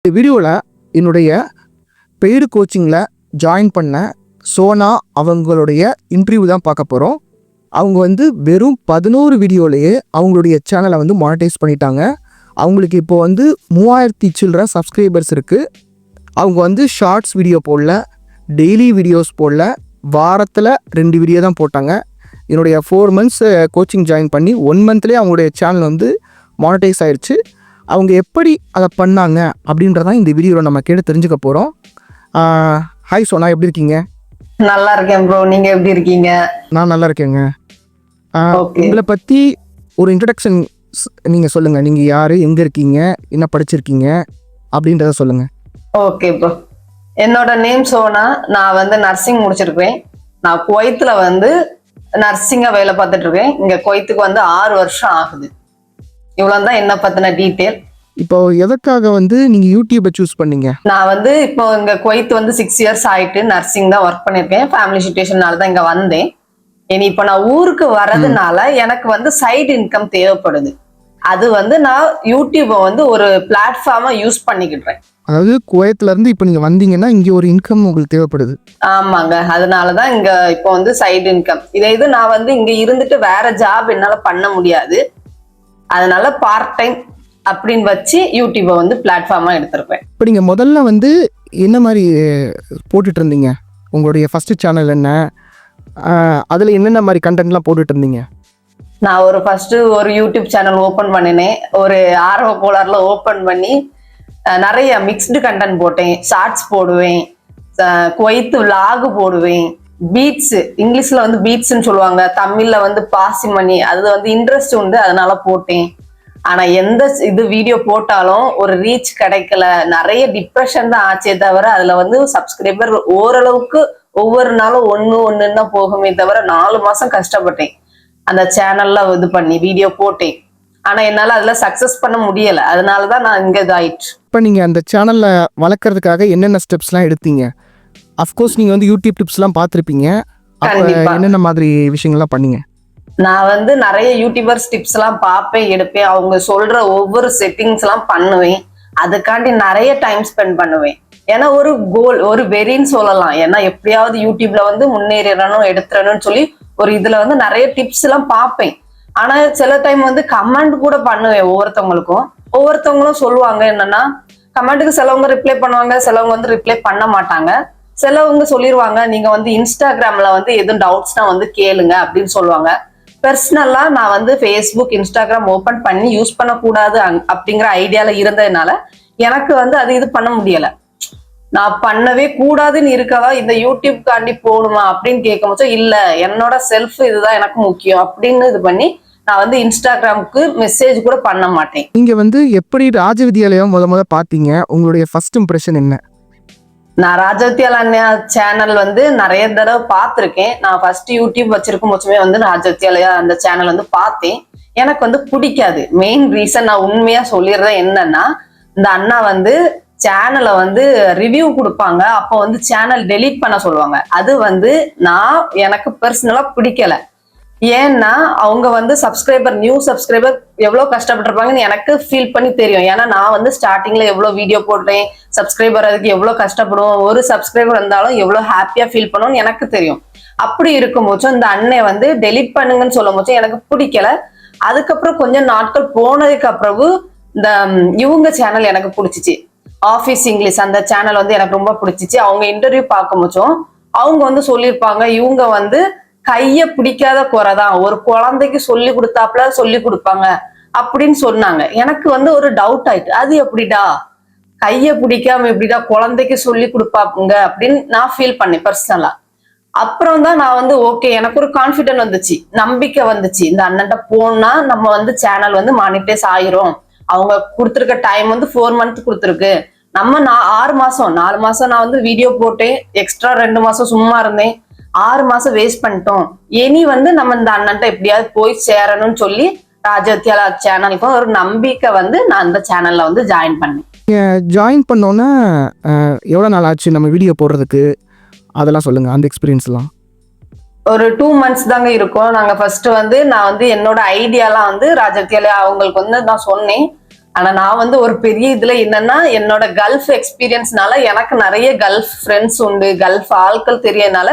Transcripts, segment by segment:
இந்த வீடியோவில் என்னுடைய பெய்டு கோச்சிங்கில் ஜாயின் பண்ண சோனா அவங்களுடைய இன்டர்வியூ தான் பார்க்க போகிறோம். அவங்க வெறும் 11 வீடியோலேயே அவங்களுடைய சேனலை மானிட்டைஸ் பண்ணிட்டாங்க. அவங்களுக்கு இப்போது 3000 சில்லற சப்ஸ்கிரைபர்ஸ் இருக்குது. அவங்க ஷார்ட்ஸ் வீடியோ போடல, டெய்லி வீடியோஸ் போடல, வாரத்தில் 2 வீடியோ தான் போட்டாங்க. என்னுடைய 4 months கோச்சிங் ஜாயின் பண்ணி 1 monthலேயே அவங்களுடைய சேனல் மானிட்டைஸ் ஆயிடுச்சு. அவங்க எப்படி அதை பண்ணாங்க அப்படின்றதான் இந்த வீடியோவில் நம்ம கேட்டு தெரிஞ்சுக்க போகிறோம். ஹாய் சோனா, எப்படி இருக்கீங்க? நல்லா இருக்கேன் ப்ரோ, நீங்க எப்படி இருக்கீங்க? நான் நல்லா இருக்கேங்க. உங்களை பற்றி ஒரு இன்ட்ரடக்ஷன் நீங்கள் சொல்லுங்கள். நீங்கள் யார், எங்கே இருக்கீங்க, என்ன படிச்சிருக்கீங்க அப்படின்றத சொல்லுங்கள். ஓகே ப்ரோ, என்னோட நேம் சோனா. நான் நர்சிங் முடிச்சிருக்கேன். நான் குவைத்தில் நர்சிங்காக வேலை பார்த்துட்டு இருக்கேன். இங்கே குவைத்துக்கு 6 வருஷம் ஆகுது. இவ்வளவுதான் என்ன பத்தின டீட்டெயில். இப்போ எதற்காக நீங்கள் யூடியூப்பை சூஸ் பண்ணீங்க? நான் இப்போ இங்கே குவைத்து 6 years ஆயிட்டு நர்சிங் தான் ஒர்க் பண்ணியிருக்கேன். ஃபேமிலி சிச்சுவேஷனால தான் இங்கே வந்தேன். இனி இப்போ நான் ஊருக்கு வர்றதுனால எனக்கு சைடு இன்கம் தேவைப்படுது. அது நான் யூடியூப்பை ஒரு பிளாட்ஃபார்மா யூஸ் பண்ணிக்கிட்டேன். அதாவது குவைத்துல இருந்து இப்போ நீங்கள் வந்தீங்கன்னா இங்கே ஒரு இன்கம் உங்களுக்கு தேவைப்படுது. ஆமாங்க, அதனாலதான் இங்க இப்போ சைடு இன்கம். இது நான் இங்க இருந்துட்டு வேற ஜாப் என்னால பண்ண முடியாது. அதனால பார்ட் டைம் அப்படின்னு வச்சு யூடியூப்பை பிளாட்ஃபார்மா எடுத்திருப்பேன். இப்போ நீங்கள் முதல்ல என்ன மாதிரி போட்டுட்டு இருந்தீங்க? உங்களுடைய ஃபர்ஸ்ட் சேனல் என்ன, அதில் என்னென்ன மாதிரி கண்டென்ட்லாம் போட்டுட்டு இருந்தீங்க? நான் ஃபர்ஸ்ட் ஒரு யூடியூப் சேனல் ஓப்பன் பண்ணினேன். ஒரு ஆர்வ கோளாறுல ஓப்பன் பண்ணி நிறைய மிக்ஸ்டு கண்டென்ட் போட்டேன். ஷார்ட்ஸ் போடுவேன், குவைத்து விலாகு போடுவேன், பீட்ஸ், இங்கிலீஷ்ல பீட்ஸ்ன்னு சொல்லுவாங்க, தமிழ்ல பாசிமணி. அது இன்ட்ரெஸ்ட் உண்டு, அதனால போட்டேன். ஆனா எந்த வீடியோ போட்டாலும் ஒரு ரீச் கிடைக்கல. நிறைய டிப்ரெஷன் தான் ஆச்சே தவிர அதுல சப்ஸ்கிரைபர் ஓரளவுக்கு ஒவ்வொரு நாளும் ஒன்னு தான் போகுமே தவிர 4 மாசம் கஷ்டப்பட்டேன் அந்த சேனல்ல பண்ணி வீடியோ போட்டேன். ஆனா என்னால அதுல சக்சஸ் பண்ண முடியல. அதனாலதான் நான் இங்க இதாயிட்டு. இப்போ நீங்கள் அந்த சேனல்ல வளர்க்கறதுக்காக என்னென்ன ஸ்டெப்ஸ்லாம் எடுத்தீங்க? அஃப்கோர்ஸ் நீங்கள் யூடியூப் டிப்ஸ்லாம் பார்த்துருப்பீங்க. என்னென்ன மாதிரி விஷயங்கள்லாம் பண்ணீங்க? நான் நிறைய யூடியூபர்ஸ் டிப்ஸ் எல்லாம் பார்ப்பேன், எடுப்பேன். அவங்க சொல்ற ஒவ்வொரு செட்டிங்ஸ் எல்லாம் பண்ணுவேன். அதுக்காண்டி நிறைய டைம் ஸ்பெண்ட் பண்ணுவேன். ஏன்னா ஒரு கோல், ஒரு வெறின்னு சொல்லலாம். ஏன்னா எப்படியாவது யூடியூப்ல முன்னேறணும், எடுத்துறணும்னு சொல்லி ஒரு இதுல நிறைய டிப்ஸ் எல்லாம் பார்ப்பேன். ஆனா சில டைம் கமெண்ட் கூட பண்ணுவேன் ஒவ்வொருத்தவங்களுக்கும். ஒவ்வொருத்தவங்களும் சொல்லுவாங்க என்னன்னா, கமெண்ட்டுக்கு சிலவங்க ரிப்ளை பண்ணுவாங்க, சிலவங்க ரிப்ளை பண்ண மாட்டாங்க. சிலவங்க சொல்லிடுவாங்க, நீங்க இன்ஸ்டாகிராம்ல எதுவும் டவுட்ஸ்னா கேளுங்க அப்படின்னு சொல்லுவாங்க. பர்சனலா நான் ஃபேஸ்புக், இன்ஸ்டாகிராம் ஓபன் பண்ணி யூஸ் பண்ணக்கூடாது அப்படிங்கிற ஐடியால இருந்ததுனால எனக்கு அது இது பண்ண முடியல. நான் பண்ணவே கூடாதுன்னு இருக்கவா இந்த யூடியூப் காண்டி போகணுமா அப்படின்னு கேட்கும்போது, இல்ல என்னோட செல்ஃப் இதுதான் எனக்கு முக்கியம் அப்படின்னு இது பண்ணி நான் இன்ஸ்டாகிராமுக்கு மெசேஜ் கூட பண்ண மாட்டேன். நீங்க எப்படி ராஜ வித்யாலயம் முத பாத்தீங்க? உங்களுடைய ஃபர்ஸ்ட் இம்ப்ரெஷன் என்ன? நான் ராஜவித்யாலயா சேனல் நிறைய தடவை பார்த்துருக்கேன். நான் ஃபர்ஸ்ட் யூடியூப் வச்சிருக்கும் போச்சுமே ராஜவித்யாலயா அந்த சேனல் பார்த்தேன். எனக்கு பிடிக்காது. மெயின் ரீசன் நான் உண்மையா சொல்லிடுறேன் என்னன்னா, இந்த அண்ணா சேனலை ரிவ்யூ கொடுப்பாங்க. அப்போ சேனல் டெலீட் பண்ண சொல்லுவாங்க. அது நான் எனக்கு பர்சனலா பிடிக்கல. ஏன்னா அவங்க சப்ஸ்கிரைபர், நியூ சப்ஸ்கிரைபர் எவ்வளவு கஷ்டப்பட்டிருப்பாங்கன்னு எனக்கு ஃபீல் பண்ணி தெரியும். ஏன்னா நான் ஸ்டார்டிங்ல எவ்வளவு வீடியோ போடுறேன், சப்ஸ்கிரைபர் அதுக்கு எவ்வளவு கஷ்டப்படுவோம், ஒரு சப்ஸ்கிரைபர் வந்தாலும் எவ்வளவு ஹாப்பியா ஃபீல் பண்ணுவோம்னு எனக்கு தெரியும். அப்படி இருக்கும்போது இந்த அண்ணன் டெலீட் பண்ணுங்கன்னு சொல்லும் போது எனக்கு பிடிக்கல. அதுக்கப்புறம் கொஞ்சம் நாட்கள் போனதுக்கு அப்புறம் இந்த இவங்க சேனல் எனக்கு பிடிச்சிச்சு. ஆஃபீஸ் இங்கிலீஷ் அந்த சேனல் எனக்கு ரொம்ப பிடிச்சிச்சு. அவங்க இன்டர்வியூ பார்க்கும் போதும் அவங்க சொல்லியிருப்பாங்க, இவங்க கைய பிடிக்காத குறைதான், ஒரு குழந்தைக்கு சொல்லி கொடுத்தாப்புல சொல்லி கொடுப்பாங்க அப்படின்னு சொன்னாங்க. எனக்கு ஒரு டவுட் ஆயிட்டு, அது எப்படிடா கைய பிடிக்காம எப்படிடா குழந்தைக்கு சொல்லி கொடுப்பாங்க அப்படின்னு நான் ஃபீல் பண்ணேன் பர்சனலா. அப்புறம் தான் நான் ஓகே, எனக்கு ஒரு கான்ஃபிடென்ட் வந்துச்சு, நம்பிக்கை வந்துச்சு. இந்த அண்ணன்ட்ட போனா நம்ம சேனல் மானிட்டைஸ் ஆயிரும். அவங்க கொடுத்துருக்க டைம் 4 months கொடுத்துருக்கு. நம்ம 6 மாசம் 4 மாசம் நான் வீடியோ போட்டேன். எக்ஸ்ட்ரா 2 மாசம் சும்மா இருந்தேன். 6 மாசம் வேஸ்ட் பண்ணிட்டோம். இனி நம்ம இந்த அண்ணன்ட்ட எப்படியாவது போய் சேரணும்னு சொல்லி ராஜவித்யாலயா சேனலுக்கும் ஒரு நம்பிக்கை நான் அந்த சேனல்ல ஜாயின் பண்ணேன். ஜாயின் பண்ணோன்னா எவ்வளோ நாள் ஆச்சு நம்ம வீடியோ போடுறதுக்கு? அதெல்லாம் சொல்லுங்க, அந்த எக்ஸ்பீரியன்ஸ்லாம். ஒரு 2 months தாங்க இருக்கும். நாங்க ஃபர்ஸ்ட் நான் என்னோட ஐடியாலாம் ராஜவித்யாலயா அவங்களுக்கு நான் சொன்னேன். ஆனா நான் வந்து ஒரு பெரிய இதுல என்னன்னா என்னோட கல்ஃப் எக்ஸ்பீரியன்ஸ்னால எனக்கு நிறைய கல்ஃப் ஃப்ரெண்ட்ஸ் உண்டு, கல்ஃப் ஆட்கள் தெரியனால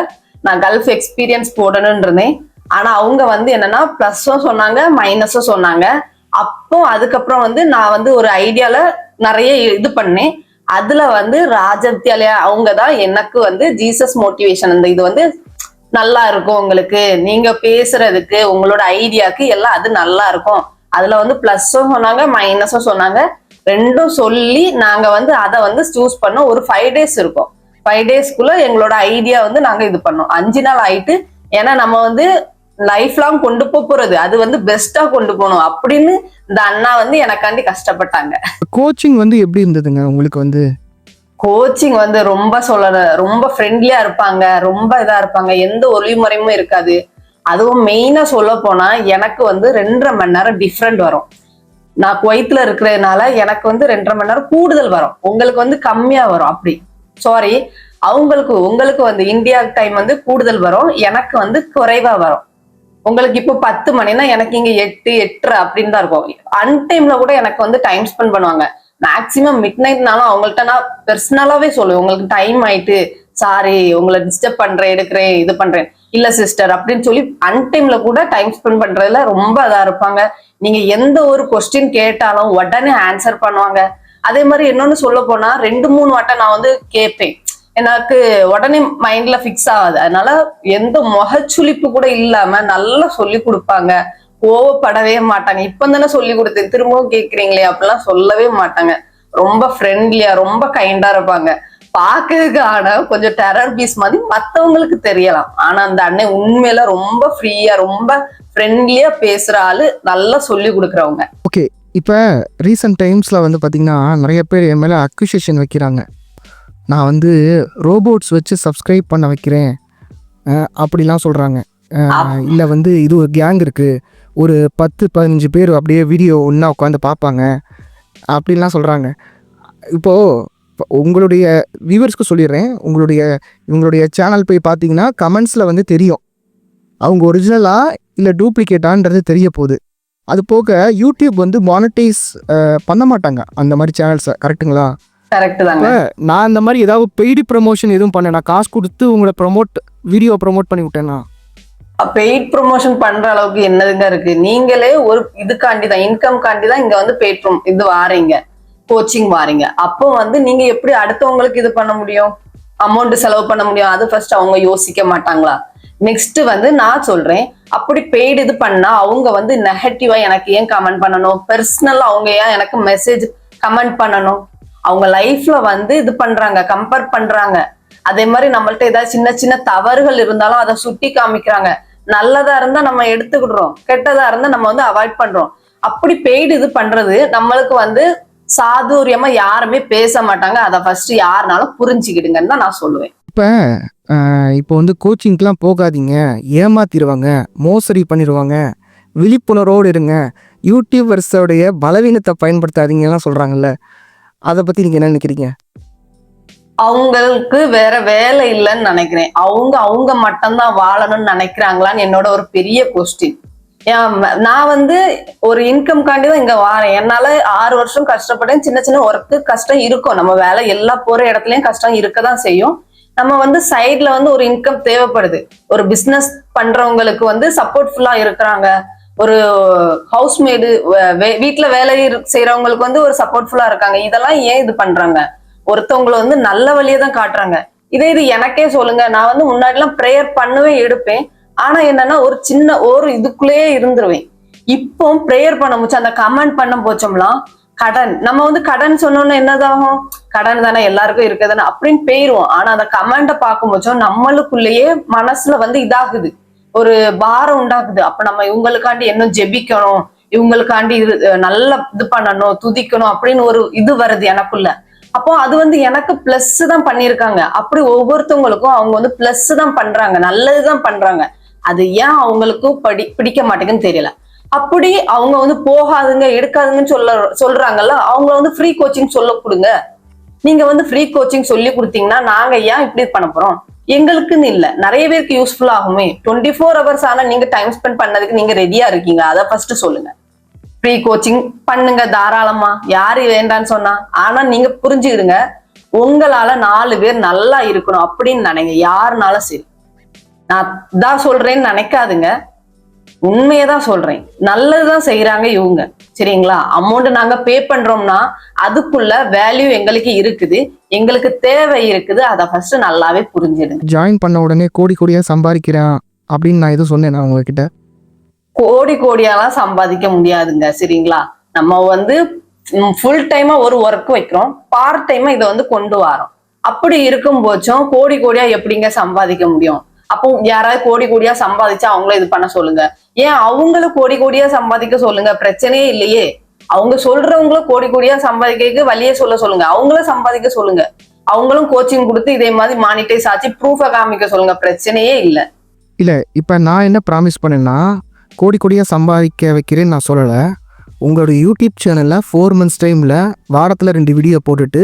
நான் கல்ஃப் எக்ஸ்பீரியன்ஸ் போடணும்னு இருந்தேன். ஆனா அவங்க வந்து என்னன்னா பிளஸும் சொன்னாங்க மைனஸும் சொன்னாங்க. அப்போ அதுக்கப்புறம் வந்து நான் வந்து ஒரு ஐடியால நிறைய இது பண்ணேன். அதுல வந்து ராஜ வித்யாலயா அவங்க தான் எனக்கு வந்து ஜீசஸ் மோட்டிவேஷன் இந்த இது வந்து நல்லா இருக்கும், உங்களுக்கு நீங்க பேசுறதுக்கு உங்களோட ஐடியாக்கு எல்லாம் அது நல்லா இருக்கும். அதுல வந்து பிளஸும் சொன்னாங்க மைனஸும் சொன்னாங்க. ரெண்டும் சொல்லி நாங்க வந்து அதை வந்து சூஸ் பண்ணோம். ஒரு 5 days இருக்கும். 5 daysக்குள்ள எங்களோட ஐடியா வந்து நாங்க இது பண்ணோம். 5 நாள் ஆயிட்டு. ஏன்னா நம்ம வந்து லைஃப் லாங் கொண்டு போறது அது வந்து பெஸ்டா கொண்டு போகணும் அப்படின்னு இந்த அண்ணா வந்து எனக்காண்டி கஷ்டப்பட்டாங்க. கோச்சிங் வந்து எப்படி இருந்ததுங்க உங்களுக்கு வந்து? கோச்சிங் வந்து ரொம்ப ஃப்ரெண்ட்லியா இருப்பாங்க, ரொம்ப இதா இருப்பாங்க, எந்த ஒளிமுறையும் இருக்காது. அதுவும் மெயினா சொல்ல போனா எனக்கு வந்து 2.5 மணி நேரம் டிஃப்ரெண்ட் வரும். நான் குவைத்துல இருக்கிறதுனால எனக்கு வந்து 2.5 மணி நேரம் கூடுதல் வரும், உங்களுக்கு வந்து கம்மியா வரும். அப்படி சாரி, உங்களுக்கு வந்து இந்தியா டைம் வந்து கூடுதல் வரும், எனக்கு வந்து குறைவா வரும். உங்களுக்கு இப்போ 10 மணினா எனக்கு இங்க 8, 8:30 அப்படின்னு தான் இருக்கும். அன்டைம்ல கூட எனக்கு வந்து டைம் ஸ்பெண்ட் பண்ணுவாங்க. மேக்சிமம் மிட் நைட்னாலும் அவங்கள்ட்ட நான் பர்சனலாவே சொல்லுவேன், உங்களுக்கு டைம் ஆயிட்டு, சாரி உங்களை டிஸ்டர்ப் பண்றேன், எடுக்கிறேன், இது பண்றேன், இல்ல சிஸ்டர் அப்படின்னு சொல்லி அன்டைம்ல கூட டைம் ஸ்பெண்ட் பண்றதுல ரொம்ப இதா இருப்பாங்க. நீங்க எந்த ஒரு கொஸ்டின் கேட்டாலும் உடனே ஆன்சர் பண்ணுவாங்க. அதே மாதிரி இன்னொன்னு சொல்ல போனா 2-3 வாட்டம் நான் வந்து கேட்பேன், எனக்கு உடனே மைண்ட்ல பிக்ஸ் ஆகாது. அதனால எந்த முகச்சுளிப்பு கூட இல்லாம நல்லா சொல்லி கொடுப்பாங்க. கோவப்படவே மாட்டாங்க. இப்ப தானே சொல்லி கொடுத்தேன் திரும்பவும் கேக்குறீங்களே அப்படிலாம் சொல்லவே மாட்டாங்க. ரொம்ப ஃப்ரெண்ட்லியா ரொம்ப கைண்டா இருப்பாங்க. பாக்குறதுக்கு ஆனா கொஞ்சம் டெரர் பீஸ் மாதிரி மத்தவங்களுக்கு தெரியலாம். ஆனா அந்த அண்ணன் உண்மையில ரொம்ப ஃப்ரீயா ரொம்ப ஃப்ரெண்ட்லியா பேசுற ஆளு, நல்லா சொல்லி கொடுக்குறவங்க. ஓகே, இப்போ ரீசெண்ட் டைம்ஸில் வந்து பார்த்திங்கன்னா நிறைய பேர் என் மேலே அக்யூசேஷன் வைக்கிறாங்க. நான் வந்து ரோபோட்ஸ் வச்சு சப்ஸ்கிரைப் பண்ண வைக்கிறேன் அப்படிலாம் சொல்கிறாங்க. இல்லை வந்து இது ஒரு கேங் இருக்குது, ஒரு 10-15 பேர் அப்படியே வீடியோ ஒன்றா உட்காந்து பார்ப்பாங்க அப்படின்லாம் சொல்கிறாங்க. இப்போது உங்களுடைய வியூவர்ஸ்க்கு சொல்லிடுறேன், இவங்களுடைய சேனல் போய் பார்த்தீங்கன்னா கமெண்ட்ஸில் வந்து தெரியும் அவங்க ஒரிஜினலா இல்லை டூப்ளிகேட்டான்றது தெரிய போகுது. அது போக யூடியூப் வந்து மானிட்டைஸ் பண்ண மாட்டாங்க அந்த மாதிரி சேனல்ஸை, கரெக்டுங்களா? கரெக்ட் தாங்க. நான் இந்த மாதிரி ஏதாவது பெய்டு ப்ரமோஷன் எதுவும் பண்ணேன், நான் காசு கொடுத்து உங்களை வீடியோ ப்ரமோட் பண்ணி விட்டேன்னா? பெய்ட் ப்ரொமோஷன் பண்ற அளவுக்கு என்னதுங்க இருக்கு? நீங்களே ஒரு இதுக்காண்டி தான், இன்கம் காண்டி தான் இங்க வந்து பெய்ட் இது வாரீங்க, கோச்சிங் வாரீங்க. அப்போ வந்து நீங்க எப்படி அடுத்தவங்களுக்கு இது பண்ண முடியும், அமௌண்ட் செலவு பண்ண முடியும்? அது ஃபர்ஸ்ட் அவங்க யோசிக்க மாட்டாங்களா? நெக்ஸ்ட் வந்து நான் சொல்றேன், அப்படி பெய்டு இது பண்ணா அவங்க வந்து நெகட்டிவா எனக்கு ஏன் கமெண்ட் பண்ணணும், பர்சனலா அவங்க ஏன் எனக்கு மெசேஜ் கமெண்ட் பண்ணணும்? அவங்க லைஃப்ல வந்து இது பண்றாங்க, கம்பேர் பண்றாங்க. அதே மாதிரி நம்மள்ட்ட ஏதாவது சின்ன சின்ன தவறுகள் இருந்தாலும் அதை சுட்டி காமிக்கிறாங்க. நல்லதா இருந்தா நம்ம எடுத்துக்கிடுறோம், கெட்டதா இருந்தா நம்ம வந்து அவாய்ட் பண்றோம். அப்படி பெய்டு இது பண்றது நம்மளுக்கு வந்து சாதுரியமா யாருமே பேச மாட்டாங்க. அதை ஃபர்ஸ்ட் யாருனாலும் புரிஞ்சுக்கிடுங்கன்னு தான் நான் சொல்லுவேன். இப்போ வந்து கோச்சிங்க்கெலாம் போகாதீங்க, ஏமாத்திடுவாங்க, மோசடி பண்ணிடுவாங்க, விழிப்புணர்வோடு இருங்க, யூடியூபர்ஸோடைய பலவீனத்தை பயன்படுத்தாதீங்கலாம் சொல்கிறாங்கல்ல, அதை பற்றி நீங்கள் என்ன நினைக்கிறீங்க? அவங்களுக்கு வேற வேலை இல்லைன்னு நினைக்கிறேன். அவங்க மட்டும்தான் வாழணும்னு நினைக்கிறாங்களான்னு என்னோட ஒரு பெரிய கொஸ்டின். நான் வந்து ஒரு இன்கம் காண்டி தான் இங்க வாரேன். என்னால 6 வருஷம் கஷ்டப்பட்டேன். சின்ன சின்ன ஒர்க்கு கஷ்டம் இருக்கும், நம்ம வேலை எல்லா போற இடத்துலயும் கஷ்டம் இருக்கதான் செய்யும். நம்ம வந்து சைட்ல வந்து ஒரு இன்கம் தேவைப்படுது. ஒரு பிசினஸ் பண்றவங்களுக்கு வந்து சப்போர்ட்ஃபுல்லா இருக்கிறாங்க. ஒரு ஹவுஸ்மேடு வீட்டுல வேலை செய்யறவங்களுக்கு வந்து ஒரு சப்போர்ட்ஃபுல்லா இருக்காங்க. இதெல்லாம் ஏன் இது பண்றாங்க? ஒருத்தவங்களை வந்து நல்ல வழியை தான் காட்டுறாங்க. இது எனக்கே சொல்லுங்க, நான் வந்து முன்னாடி எல்லாம் ப்ரேயர் பண்ணுவேன், எடுப்பேன். ஆனா என்னன்னா ஒரு சின்ன ஒரு இதுக்குள்ளேயே இருந்துருவேன். இப்போ ப்ரேயர் பண்ண போச்சு, அந்த கமெண்ட் பண்ண போச்சோம்லாம் கடன், நம்ம வந்து கடன் சொன்னோம்னா என்னதாகும், கடன் தானே எல்லாருக்கும் இருக்குதுன்னு அப்படின்னு போயிருவோம். ஆனா அந்த கமெண்ட பார்க்கும் போச்சோம் நம்மளுக்குள்ளேயே மனசுல வந்து இதாகுது, ஒரு பாரம் உண்டாகுது. அப்ப நம்ம இவங்களுக்காண்டி இன்னும் ஜெபிக்கணும், இவங்களுக்காண்டி நல்லா இது பண்ணணும், துதிக்கணும் அப்படின்னு ஒரு இது வருது எனக்குள்ள. அப்போ அது வந்து எனக்கு பிளஸ் தான் பண்ணிருக்காங்க. அப்படி ஒவ்வொருத்தவங்களுக்கும் அவங்க வந்து பிளஸ் தான் பண்றாங்க, நல்லதுதான் பண்றாங்க. அது ஏன் அவங்களுக்கும் பிடிக்க மாட்டேங்குன்னு தெரியல. அப்படி அவங்க வந்து போகாதுங்க எடுக்காதுங்கன்னு சொல்றாங்கல்ல, அவங்க வந்து ஃப்ரீ கோச்சிங் சொல்ல கொடுங்க. நீங்க வந்து ஃப்ரீ கோச்சிங் சொல்லி கொடுத்தீங்கன்னா நாங்க ஏன் இப்படி பண்ண போறோம்? எங்களுக்குன்னு இல்ல, நிறைய பேருக்கு யூஸ்ஃபுல் ஆகுமே. 24 hours ஆனா நீங்க டைம் ஸ்பெண்ட் பண்ணதுக்கு நீங்க ரெடியா இருக்கீங்க, அதை ஃபர்ஸ்ட் சொல்லுங்க. ஃப்ரீ கோச்சிங் பண்ணுங்க தாராளமா, யாரு வேண்டான்னு சொன்னா. ஆனா நீங்க புரிஞ்சுக்கிடுங்க, உங்களால 4 பேர் நல்லா இருக்கணும் அப்படின்னு நினைங்க. யாருனாலும் சரி, நான் தான் சொல்றேன்னு நினைக்காதுங்க, உண்மையதான் சொல்றேன். நல்லதுதான் செய்யறாங்க இவங்க, சரிங்களா? அமௌண்ட் நாங்க பே பண்றோம்னா அதுக்குள்ள வேல்யூ எங்களுக்கு இருக்குது, எங்களுக்கு தேவை இருக்குது. அதை ஃபர்ஸ்ட் நல்லாவே புரிஞ்சிடுங்க. ஜாயின் பண்ண உடனே கோடி கோடியா சம்பாதிக்கிறேன் அப்படின்னு நான் எதுவும் சொன்னேன் உங்ககிட்ட? கோடி கோடியாலாம் சம்பாதிக்க முடியாதுங்க, சரிங்களா? நம்ம வந்து ஃபுல் டைமா ஒரு ஒர்க் வைக்கிறோம், பார்ட் டைமா இதை வந்து கொண்டு வரோம். அப்படி இருக்கும் போச்சும் கோடி கோடியா எப்படிங்க சம்பாதிக்க முடியும்? அப்போ யாராவது கோடி கோடியா சம்பாதிச்சா அவங்கள இது பண்ண சொல்லுங்க. ஏன் அவங்களும் கோடி கோடியா சம்பாதிக்க சொல்லுங்க, பிரச்சனையே இல்லையே. அவங்க சொல்றவங்களும் கோடி கோடியா சம்பாதிக்க வழியே சொல்லுங்க, அவங்களும் சம்பாதிக்க சொல்லுங்க. அவங்களும் கோச்சிங் கொடுத்து இதே மாதிரி மானிட்டைஸ் ஆச்சு ப்ரூஃபை காமிக்க சொல்லுங்க, பிரச்சனையே இல்லை. இல்லை, இப்போ நான் என்ன ப்ராமிஸ் பண்ணேன்னா கோடி கோடியாக சம்பாதிக்க வைக்கிறேன்னு நான் சொல்லலை. உங்களோட யூடியூப் சேனலில் 4 months டைமில் வாரத்தில் 2 வீடியோ போட்டுட்டு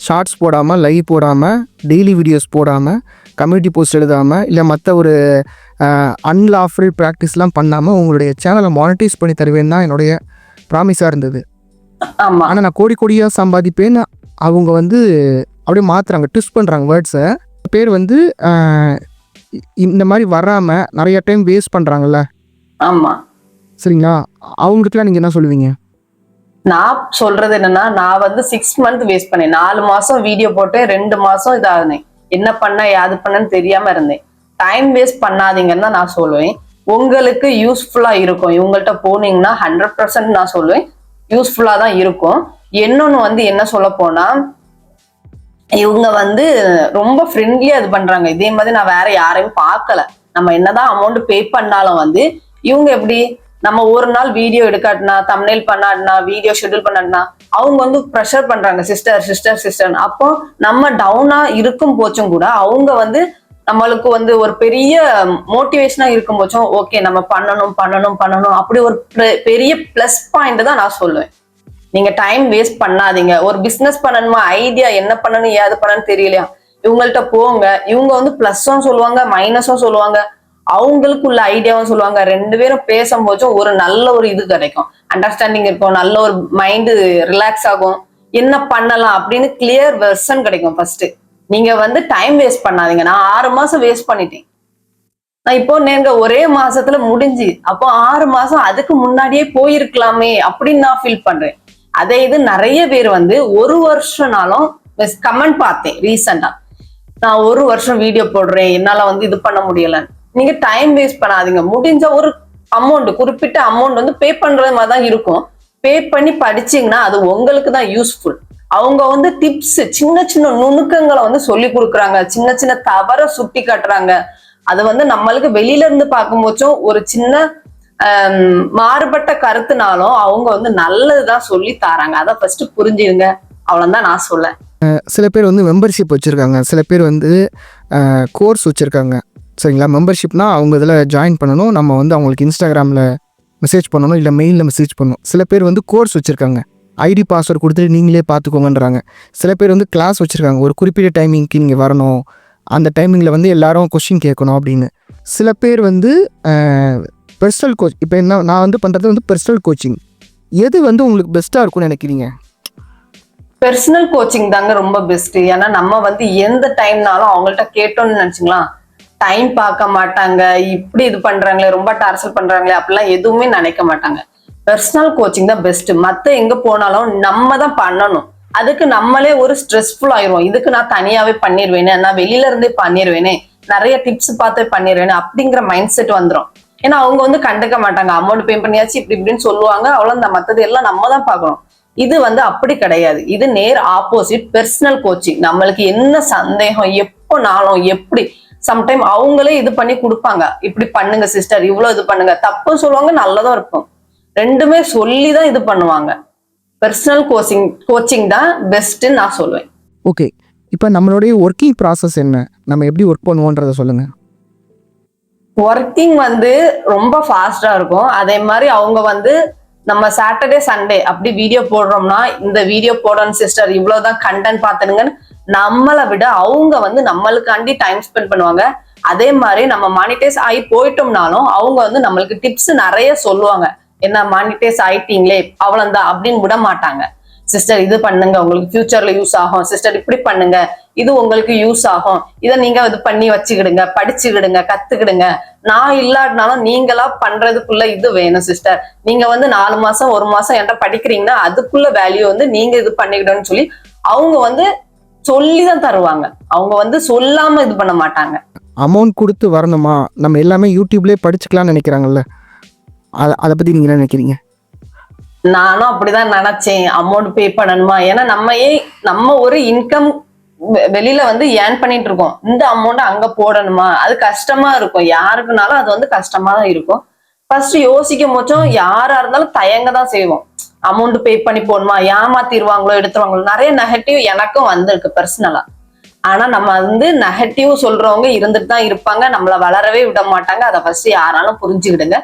ஷார்ட்ஸ் போடாமல், லைவ் போடாமல், டெய்லி வீடியோஸ் போடாமல், கம்யூனிட்டி போஸ்ட் எழுதாமல், இல்லை மற்ற ஒரு அன்லாஃபுல் ப்ராக்டிஸ்லாம் பண்ணாமல் உங்களுடைய சேனலை மானிட்டைஸ் பண்ணி தருவேன்னு தான் என்னுடைய ப்ராமிஸாக இருந்தது. ஆமா, ஆனால் நான் கோடி கோடியாக சம்பாதிப்பேன்னு அவங்க வந்து அப்படியே மாற்றுறாங்க, ட்விஸ்ட் பண்ணுறாங்க வேர்ட்ஸை. பேர் வந்து இந்த மாதிரி வராமல் நிறைய டைம் வேஸ்ட் பண்ணுறாங்கல்ல. ஆமா, சரிங்களா? அவங்களுக்குலாம் நீங்கள் என்ன சொல்லுவீங்க? நான் சொல்றது என்னன்னா, நான் வந்து 6 months வேஸ்ட் பண்ணேன். 4 மாசம் வீடியோ போட்டு 2 மாசம் இதாகுனேன். என்ன பண்ண யாது பண்ணன்னு தெரியாம இருந்தேன். டைம் வேஸ்ட் பண்ணாதீங்கன்னு தான் நான் சொல்லுவேன். உங்களுக்கு யூஸ்ஃபுல்லா இருக்கும். இவங்கள்ட்ட போனீங்கன்னா 100% நான் சொல்லுவேன் யூஸ்ஃபுல்லா தான் இருக்கும். இன்னொன்னு வந்து என்ன சொல்ல போனா, இவங்க வந்து ரொம்ப ஃப்ரெண்ட்லியா இது பண்றாங்க. இதே மாதிரி நான் வேற யாரையும் பார்க்கல. நம்ம என்னதான் அமௌண்ட் பே பண்ணாலும் வந்து இவங்க எப்படி, நம்ம ஒரு நாள் வீடியோ எடுக்காட்டினா, தம்ப்நெயில் பண்ணாட்டினா, வீடியோ ஷெட்யூல் பண்ணாட்டினா அவங்க வந்து ப்ரெஷர் பண்றாங்க, சிஸ்டர் சிஸ்டர் சிஸ்டர். அப்போ நம்ம டவுனா இருக்கும் போச்சும் கூட அவங்க வந்து நம்மளுக்கு வந்து ஒரு பெரிய மோட்டிவேஷனா இருக்கும் போச்சும் ஓகே நம்ம பண்ணணும் பண்ணணும் பண்ணணும், அப்படி ஒரு பெரிய பிளஸ் பாயிண்ட் தான் நான் சொல்லுவேன். நீங்க டைம் வேஸ்ட் பண்ணாதீங்க. ஒரு பிசினஸ் பண்ணணுமா, ஐடியா என்ன பண்ணணும் ஏது பண்ணணும்னு தெரியலையா, இவங்கள்ட்ட போங்க. இவங்க வந்து பிளஸும் சொல்லுவாங்க, மைனஸும் சொல்லுவாங்க, அவங்களுக்குள்ள ஐடியாவும் சொல்லுவாங்க. 2 பேரும் பேசும்போதும் ஒரு நல்ல ஒரு இது கிடைக்கும், அண்டர்ஸ்டாண்டிங் இருக்கும், நல்ல ஒரு மைண்டு ரிலாக்ஸ் ஆகும், என்ன பண்ணலாம் அப்படின்னு கிளியர் வெர்ஷன் கிடைக்கும். ஃபர்ஸ்ட் நீங்க வந்து டைம் வேஸ்ட் பண்ணாதீங்க. நான் 6 மாசம் வேஸ்ட் பண்ணிட்டேன். நான் இப்போ நீங்க ஒரே மாசத்துல முடிஞ்சு, அப்போ 6 மாசம் அதுக்கு முன்னாடியே போயிருக்கலாமே அப்படின்னு நான் ஃபீல் பண்றேன். அதே இது நிறைய பேர் வந்து 1 வருஷம்னாலும் கமெண்ட் பார்த்தேன் ரீசெண்டா, நான் 1 வருஷம் வீடியோ போடுறேன் என்னால வந்து இது பண்ண முடியலன்னு. நீங்க டைம் வேஸ்ட் பண்ணாதீங்க. முடிஞ்ச ஒரு அமௌண்ட், குறிப்பிட்ட அமௌண்ட் வந்து பே பண்றது மாதிரி தான் இருக்கும். பே பண்ணி படிச்சீங்கன்னா அது உங்களுக்கு தான் யூஸ்ஃபுல். அவங்க வந்து டிப்ஸ், சின்ன சின்ன நுணுக்கங்களை வந்து சொல்லி கொடுக்குறாங்க, சின்ன சின்ன தவற சுட்டி காட்டுறாங்க. அது வந்து நம்மளுக்கு வெளியில இருந்து பார்க்கும்போதும் ஒரு சின்ன மாறுபட்ட கருத்துனாலும் அவங்க வந்து நல்லதுதான் சொல்லி தராங்க. அதை ஃபர்ஸ்ட் புரிஞ்சுங்க, அவ்வளவுதான் நான் சொல்ல. சில பேர் வந்து மெம்பர்ஷிப் வச்சுருக்காங்க, சில பேர் வந்து கோர்ஸ் வச்சுருக்காங்க, சரிங்களா? மெம்பர்ஷிப்னால் அவங்க இதில் ஜாயின் பண்ணணும், நம்ம வந்து அவங்களுக்கு இன்ஸ்டாகிராமில் மெசேஜ் பண்ணணும், இல்லை மெயிலில் மெசேஜ் பண்ணணும். சில பேர் வந்து கோர்ஸ் வச்சுருக்காங்க, ஐடி பாஸ்வேர்டு கொடுத்துட்டு நீங்களே பார்த்துக்கோங்கன்றாங்க. சில பேர் வந்து கிளாஸ் வச்சுருக்காங்க, ஒரு குறிப்பிட்ட டைமிங்க்கு நீங்கள் வரணும், அந்த டைமிங்கில் வந்து எல்லாரும் கொஸ்டின் கேட்கணும் அப்படின்னு. சில பேர் வந்து பர்சனல் கோச், இப்போ என்ன நான் வந்து பண்ணுறது வந்து பர்சனல் கோச்சிங். எது வந்து உங்களுக்கு பெஸ்ட்டாக இருக்கும்னு நினைக்கிறீங்க? பர்சனல் கோச்சிங் தாங்க ரொம்ப பெஸ்ட். ஏன்னா நம்ம வந்து எந்த டைம்னாலும் அவங்கள்ட்ட கேட்டோம்னு நினைச்சுங்களா, டைம் பார்க்க மாட்டாங்க, இப்படி இது பண்றாங்களே, ரொம்ப டார்ச்சர் பண்றாங்களே அப்படிலாம் எதுவுமே நினைக்க மாட்டாங்க. பர்சனல் கோச்சிங் தான் பெஸ்ட். மத்த எங்க போனாலும் நம்ம தான் பண்ணணும். அதுக்கு நம்மளே ஒரு ஸ்ட்ரெஸ்ஃபுல் ஆயிரும். இதுக்கு நான் தனியாவே பண்ணிடுவேனே, நான் வெளியில இருந்தே பண்ணிடுவேனே, நிறைய டிப்ஸ் பார்த்து பண்ணிடுவேனே அப்படிங்கிற மைண்ட் செட் வந்துடும். ஏன்னா அவங்க வந்து கண்டுக்க மாட்டாங்க, அமௌண்ட் பே பண்ணியாச்சு இப்படி இப்படின்னு சொல்லுவாங்க, அவ்வளவு மத்தது எல்லாம் நம்ம தான் பார்க்கணும். இது வந்து அப்படி கிடையாது. இது நேர் ஆப்போசிட். பர்சனல் கோச்சிங் நம்மளுக்கு என்ன சந்தேகம் எப்போனாலும் எப்படி, சம்டைம் அவங்களே இது பண்ணி கொடுப்பாங்க, இப்படி பண்ணுங்க சிஸ்டர், இவ்வளவு இது பண்ணுங்க, தப்பு சொல்லுவாங்க, நல்லதும் இருக்கும், ரெண்டுமே சொல்லி தான் இது பண்ணுவாங்க. பர்சனல் கோச்சிங் தான் பெஸ்ட்ன்னு நான் சொல்லுவேன். ஓகே, இப்போ நம்மளுடைய ஒர்க்கிங் ப்ராசஸ் என்ன, நம்ம எப்படி ஒர்க் பண்ணுவோன்றத சொல்லுங்க. ஒர்க்கிங் வந்து ரொம்ப ஃபாஸ்டா இருக்கும். அதே மாதிரி அவங்க வந்து நம்ம சாட்டர்டே சண்டே அப்படி வீடியோ போடுறோம்னா, இந்த வீடியோ போடணும் சிஸ்டர், இவ்வளவுதான் கண்டென்ட் பார்த்துனுங்கன்னு நம்மளை விட அவங்க வந்து நம்மளுக்காண்டி டைம் ஸ்பெண்ட் பண்ணுவாங்க. அதே மாதிரி நம்ம மானிட்டைஸ் ஆகி போயிட்டோம்னாலும் அவங்க வந்து நம்மளுக்கு டிப்ஸ் நிறைய சொல்லுவாங்க. என்ன மானிட்டைஸ் ஆயிட்டீங்களே அவ்வளவுதான் அப்படின்னு விட மாட்டாங்க. சிஸ்டர் இது பண்ணுங்க, உங்களுக்கு ஃபியூச்சர்ல யூஸ் ஆகும், சிஸ்டர் இப்படி பண்ணுங்க, இது உங்களுக்கு யூஸ் ஆகும், இதை நீங்க இது பண்ணி வச்சுக்கிடுங்க, படிச்சுக்கிடுங்க, கத்துக்கிடுங்க. நான் இல்லாட்டினாலும் நீங்களா பண்றதுக்குள்ள இது வேணும் சிஸ்டர். நீங்க வந்து 4 மாசம் 1 மாசம் என்கிட்ட படிக்கிறீங்கன்னா அதுக்குள்ள வேல்யூ வந்து நீங்க இது பண்ணிக்கிடணும்னு சொல்லி அவங்க வந்து சொல்லிதான் தருவாங்க. அவங்க வந்து சொல்லாம இது பண்ண மாட்டாங்க. அமௌண்ட் கொடுத்து வரணுமா, நம்ம எல்லாமே யூடியூப்லேயே படிச்சுக்கலாம்னு நினைக்கிறாங்கல்ல, அதை பற்றி நீங்கள் என்ன நினைக்கிறீங்க? நானும் அப்படிதான் நினைச்சேன், அமௌண்ட் பே பண்ணணுமா. ஏன்னா நம்ம ஒரு இன்கம் வெளியில வந்து ஏர்ன் பண்ணிட்டு இருக்கோம், இந்த அமௌண்ட் அங்க போடணுமா, அது கஷ்டமா இருக்கும். யாருக்குனாலும் அது வந்து கஷ்டமா தான் இருக்கும். ஃபர்ஸ்ட் யோசிக்கும் போச்சும் யாரா இருந்தாலும் தயங்க தான் செய்வோம். அமௌண்ட் பே பண்ணி போடணுமா, ஏமாத்திடுவாங்களோ எடுத்துருவாங்களோ, நிறைய நெகட்டிவ் எனக்கும் வந்திருக்கு பர்சனலா. ஆனா நம்ம வந்து நெகட்டிவ் சொல்றவங்க இருந்துட்டு தான் இருப்பாங்க, நம்மள வளரவே விட மாட்டாங்க. அதை ஃபர்ஸ்ட் யாராலும் புரிஞ்சுக்கிடுங்க.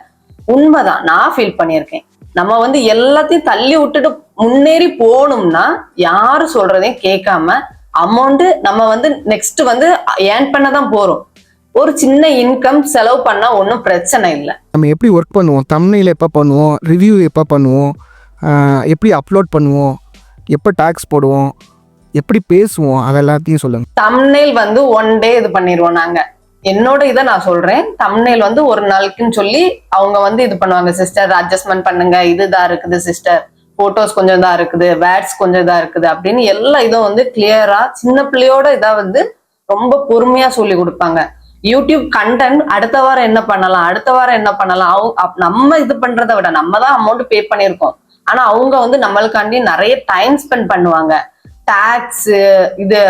உண்மைதான், நான் ஃபீல் பண்ணியிருக்கேன். நம்ம வந்து எல்லாத்தையும் தள்ளி விட்டுட்டு முன்னேறி போகணும்னா யாரு சொல்றதையும் கேட்காம அமௌண்ட் நம்ம வந்து நெக்ஸ்ட் வந்து ஏர்ன் பண்ணதான் போறோம். ஒரு சின்ன இன்கம் செலவு பண்ணா ஒன்றும் பிரச்சனை இல்லை. நம்ம எப்படி ஒர்க் பண்ணுவோம், தம்ப்நெயில் எப்போ பண்ணுவோம், ரிவ்யூ எப்போ பண்ணுவோம், எப்படி அப்லோட் பண்ணுவோம், எப்போ டாக்ஸ் போடுவோம், எப்படி பேசுவோம், அது எல்லாத்தையும் சொல்லுங்க. தம்ப்நெயில் வந்து 1 டே இது பண்ணிடுவோம் நாங்க. என்னோட இதை நான் சொல்றேன். தம்ப்நெயில் வந்து ஒரு நாளுக்குன்னு சொல்லி அவங்க வந்து இது பண்ணுவாங்க, சிஸ்டர் அட்ஜஸ்ட்மெண்ட் பண்ணுங்க, இதுதான் இருக்குது சிஸ்டர், போட்டோஸ் கொஞ்சம் இதா இருக்குது, வேர்ட்ஸ் கொஞ்சம் இதா இருக்குது அப்படின்னு எல்லா இதுவும் வந்து கிளியரா சின்ன பிள்ளையோட இதா வந்து ரொம்ப பொறுமையா சொல்லி கொடுப்பாங்க. யூடியூப் கண்டென்ட் அடுத்த வாரம் என்ன பண்ணலாம், அடுத்த வாரம் என்ன பண்ணலாம், நம்ம இது பண்றதை விட நம்ம தான் அமௌண்ட் பே பண்ணியிருக்கோம். ஆனா அவங்க வந்து நம்மளுக்காண்டி நிறைய டைம் ஸ்பெண்ட் பண்ணுவாங்க. டாக்ஸ் இது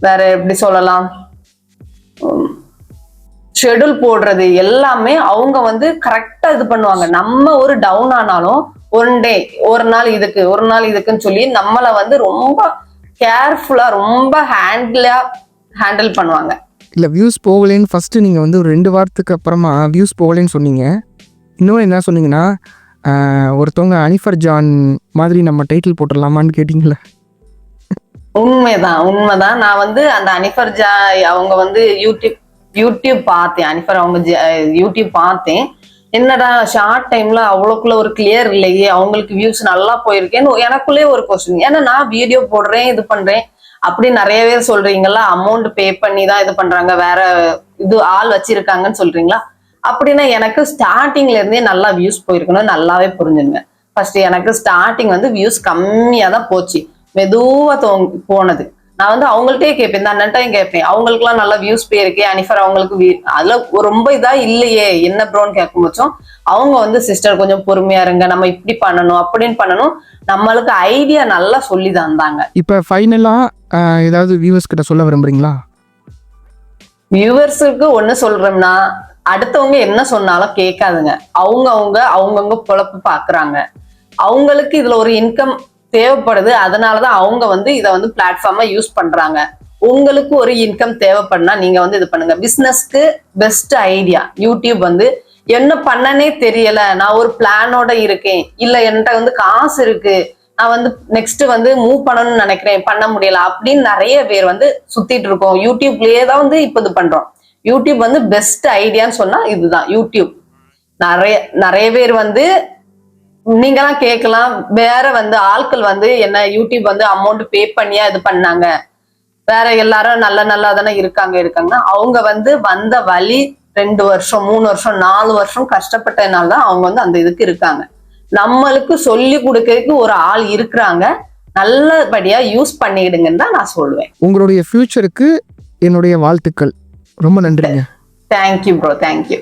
வேற எப்படி சொல்லலாம், ஷெட்யூல் போடுறது எல்லாமே அவங்க வந்து கரெக்டா இது பண்ணுவாங்க. நம்ம ஒரு டவுன் ஆனாலும் 1 டே, ஒரு நாள் இதுக்கு, ஒரு நாள் இதுக்குன்னு சொல்லி நம்மள வந்து ரொம்ப கேர்ஃபுல்லா ரொம்ப ஹேண்டில் பண்ணுவாங்க. இல்லை வியூஸ் போகலேன்னு ஃபஸ்ட்டு நீங்கள் வந்து ஒரு 2 வாரத்துக்கு அப்புறமா வியூஸ் போகலேன்னு சொன்னீங்க. இன்னொன்று என்ன சொன்னீங்கன்னா, ஒருத்தவங்க அனிஃபர் ஜான் மாதிரி நம்ம டைட்டில் போட்டுடலாமான்னு கேட்டிங்களே. உண்மைதான். நான் வந்து அந்த அனிஃபர் அவங்க வந்து யூடியூப் பார்த்தேன். அனிஃபர் அவங்க யூடியூப் பார்த்தேன். என்னடா ஷார்ட் டைம்ல அவ்வளோக்குள்ள ஒரு கிளியர் இல்லையே, அவங்களுக்கு வியூஸ் நல்லா போயிருக்கேன்னு எனக்குள்ளே ஒரு கொஸ்டின். ஏன்னா நான் வீடியோ போடுறேன், இது பண்றேன், அப்படி நிறைய பேர் சொல்றீங்களா அமௌண்ட் பே பண்ணி தான் இது பண்றாங்க, வேற இது ஆள் வச்சிருக்காங்கன்னு சொல்றீங்களா. அப்படின்னா எனக்கு ஸ்டார்டிங்ல இருந்தே நல்லா வியூஸ் போயிருக்கணும், நல்லாவே புரிஞ்சுங்க. ஃபர்ஸ்ட் எனக்கு ஸ்டார்டிங் வந்து வியூஸ் கம்மியா தான் போச்சு, மெதுவா போனது. நான் வந்து அவங்கள்ட்டே கேட்பேன், இந்த அண்ணன்ட்டையும் கேட்பேன், அவங்களுக்குலாம் நல்லா வியூஸ் போயிருக்கே அனிஃபர், அவங்களுக்கு அதுல ரொம்ப இதா இல்லையே என்ன ப்ரோன்னு கேட்கும் போச்சும் அவங்க வந்து சிஸ்டர் கொஞ்சம் பொறுமையா இருங்க, நம்ம இப்படி பண்ணணும் அப்படின்னு பண்ணணும், நம்மளுக்கு ஐடியா நல்லா சொல்லி தந்தாங்க. இப்போ ஃபைனலா ஏதாவது வியூவர்ஸ் கிட்ட சொல்ல விரும்புறீங்களா? வியூவர்ஸுக்கு ஒண்ணு சொல்றோம்னா, அடுத்தவங்க என்ன சொன்னாலும் கேட்காதுங்க. அவங்கவுங்க பொழப்பு பாக்குறாங்க, அவங்களுக்கு இதுல ஒரு இன்கம் தேவைப்படுது, அதனாலதான் அவங்க வந்து இதை வந்து பிளாட்ஃபார்மா யூஸ் பண்றாங்க. உங்களுக்கு ஒரு இன்கம் தேவைப்படுனா நீங்க வந்து இது பண்ணுங்க. பிசினஸ்க்கு பெஸ்ட் ஐடியா யூடியூப் வந்து என்ன பண்ணனே தெரியல, நான் ஒரு பிளானோட இருக்கேன், இல்ல என்கிட்ட வந்து காசு இருக்கு, நான் வந்து நெக்ஸ்ட் வந்து மூவ் பண்ணணும்னு நினைக்கிறேன், பண்ண முடியல அப்படின்னு நிறைய பேர் வந்து சுத்திட்டு இருக்கோம். யூடியூப்லயே தான் வந்து இப்ப இது பண்றோம். யூடியூப் வந்து பெஸ்ட் ஐடியான்னு சொன்னா இதுதான் யூடியூப். நிறைய பேர் வந்து நீங்க தான் கேட்கலாம், வேற வந்து ஆட்கள் வந்து என்ன யூடியூப் வந்து அமௌண்ட் பே பண்ணியா இது பண்ணாங்க, வேற எல்லாரும் நல்லா தானே இருக்காங்கன்னா அவங்க வந்து வந்த வழி 2 வருஷம் 3 வருஷம் 4 வருஷம் கஷ்டப்பட்டதுனால தான் அவங்க வந்து அந்த இதுக்கு இருக்காங்க. நம்மளுக்கு சொல்லி கொடுக்கறதுக்கு ஒரு ஆள் இருக்கிறாங்க, நல்லபடியா யூஸ் பண்ணிடுங்கன்னு தான் நான் சொல்லுவேன். உங்களுடைய ஃபியூச்சருக்கு என்னுடைய வாழ்த்துக்கள். ரொம்ப நன்றிங்க. Thank you bro, thank you.